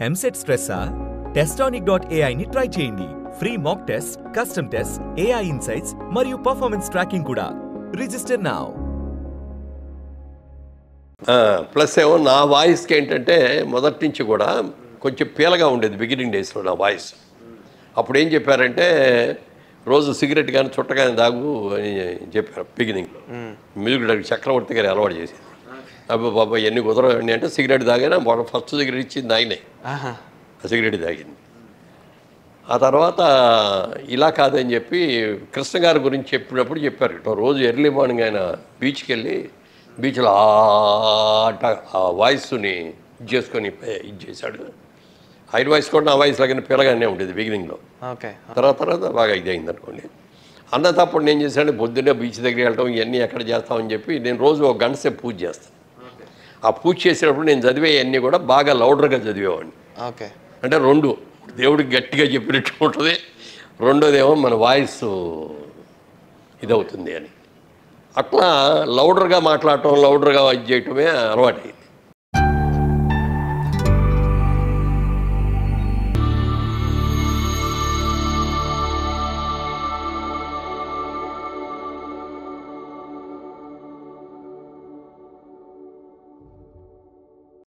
EAMCET స్ట్రెస్సా? Testonic.ai ని try చేయండి. Free mock test, custom test, AI insights మరియు పర్ఫార్మెన్స్ ట్రాకింగ్ కూడా. Register now. ప్లస్ ఏమో నా వాయిస్కి ఏంటంటే మొదటి నుంచి కూడా కొంచెం పీలగా ఉండేది బిగినింగ్ డేస్లో నా వాయిస్. అప్పుడు ఏం చెప్పారంటే రోజు సిగరెట్ కానీ చుట్ట కానీ తాగు అని చెప్పారు బిగినింగ్లో. మ్యూజిక్ డైరెక్టర్ చక్రవర్తి గారు అలవాటు చేసేది. అబ్బా బాబా ఎన్ని కుదరవండి అంటే సిగరెట్ తాగినా ఫస్ట్ సిగరెట్ ఇచ్చింది ఆయనే, ఆ సిగరెట్ తాగింది. ఆ తర్వాత ఇలా కాదని చెప్పి కృష్ణ గారి గురించి చెప్పినప్పుడు చెప్పారు. రోజు ఎర్లీ మార్నింగ్ ఆయన బీచ్కి వెళ్ళి బీచ్లో ఆ వాయిస్ని ఇది చేసుకొని ఇది చేశాడు. ఆయన వాయిస్ కూడా నా వాయిస్ లాగానే పిల్లగానే ఉండేది బిగినింగ్లో. తర్వాత బాగా ఇది అయింది అనుకోండి. అన్నతప్పుడు నేను చేశాను, పొద్దున్నే బీచ్ దగ్గర వెళ్ళటం ఇవన్నీ ఎక్కడ చేస్తామని చెప్పి నేను రోజు ఒక గంట సేపు పూజ చేస్తాను. ఆ పూజ చేసేటప్పుడు నేను చదివేవన్నీ కూడా బాగా లౌడర్గా చదివేవాడిని. అంటే రెండు, దేవుడికి గట్టిగా చెప్పినట్టు ఉంటుంది, రెండోదేమో మన వాయిస్ ఇదవుతుంది అని. అట్లా లౌడర్గా మాట్లాడటం, లౌడర్గా ఇది చేయటమే అలవాటైంది.